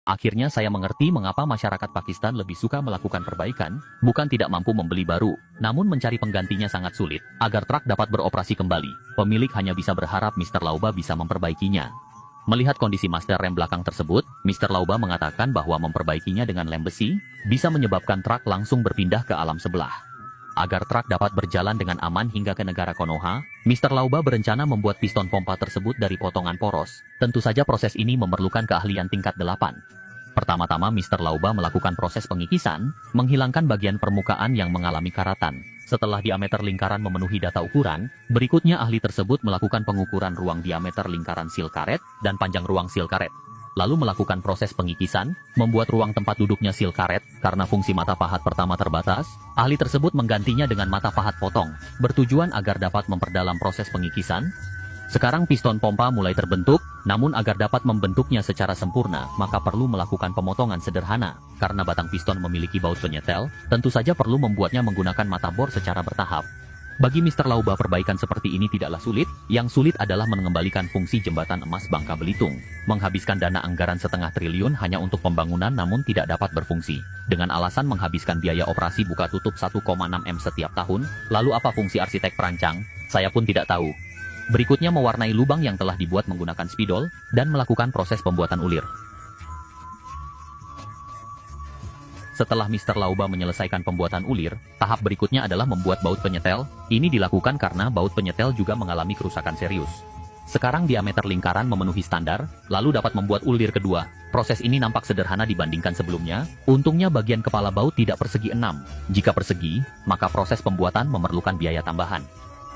Akhirnya saya mengerti mengapa masyarakat Pakistan lebih suka melakukan perbaikan, bukan tidak mampu membeli baru, namun mencari penggantinya sangat sulit. Agar truk dapat beroperasi kembali, pemilik hanya bisa berharap Mr. Lauba bisa memperbaikinya. Melihat kondisi master rem belakang tersebut, Mr. Lauba mengatakan bahwa memperbaikinya dengan lem besi, bisa menyebabkan truk langsung berpindah ke alam sebelah. Agar truk dapat berjalan dengan aman hingga ke negara Konoha, Mr. Lauba berencana membuat piston pompa tersebut dari potongan poros. Tentu saja proses ini memerlukan keahlian tingkat 8. Pertama-tama Mr. Lauba melakukan proses pengikisan, menghilangkan bagian permukaan yang mengalami karatan. Setelah diameter lingkaran memenuhi data ukuran, berikutnya ahli tersebut melakukan pengukuran ruang diameter lingkaran seal karet dan panjang ruang seal karet. Lalu melakukan proses pengikisan, membuat ruang tempat duduknya seal karet, karena fungsi mata pahat pertama terbatas, ahli tersebut menggantinya dengan mata pahat potong, bertujuan agar dapat memperdalam proses pengikisan. Sekarang piston pompa mulai terbentuk, namun agar dapat membentuknya secara sempurna, maka perlu melakukan pemotongan sederhana. Karena batang piston memiliki baut penyetel, tentu saja perlu membuatnya menggunakan mata bor secara bertahap. Bagi Mr. Lauba perbaikan seperti ini tidaklah sulit, yang sulit adalah mengembalikan fungsi jembatan emas Bangka Belitung. Menghabiskan dana anggaran 0,5 triliun hanya untuk pembangunan namun tidak dapat berfungsi. Dengan alasan menghabiskan biaya operasi buka tutup 1,6 M setiap tahun, lalu apa fungsi arsitek perancang? Saya pun tidak tahu. Berikutnya mewarnai lubang yang telah dibuat menggunakan spidol, dan melakukan proses pembuatan ulir. Setelah Mr. Lauba menyelesaikan pembuatan ulir, tahap berikutnya adalah membuat baut penyetel. Ini dilakukan karena baut penyetel juga mengalami kerusakan serius. Sekarang diameter lingkaran memenuhi standar, lalu dapat membuat ulir kedua. Proses ini nampak sederhana dibandingkan sebelumnya, untungnya bagian kepala baut tidak persegi 6. Jika persegi, maka proses pembuatan memerlukan biaya tambahan.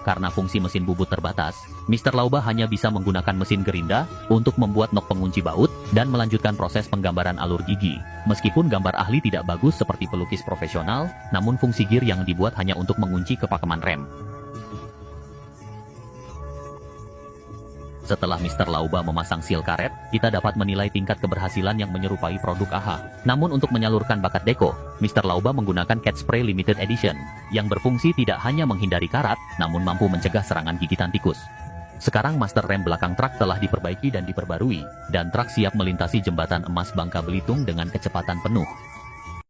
Karena fungsi mesin bubut terbatas, Mr. Lauba hanya bisa menggunakan mesin gerinda untuk membuat nok pengunci baut dan melanjutkan proses penggambaran alur gigi. Meskipun gambar ahli tidak bagus seperti pelukis profesional, namun fungsi gear yang dibuat hanya untuk mengunci kepakeman rem. Setelah Mr. Lauba memasang seal karet, kita dapat menilai tingkat keberhasilan yang menyerupai produk AHA. Namun untuk menyalurkan bakat deko, Mr. Lauba menggunakan Cat Spray Limited Edition, yang berfungsi tidak hanya menghindari karat, namun mampu mencegah serangan gigitan tikus. Sekarang master rem belakang truk telah diperbaiki dan diperbarui, dan truk siap melintasi jembatan emas Bangka Belitung dengan kecepatan penuh.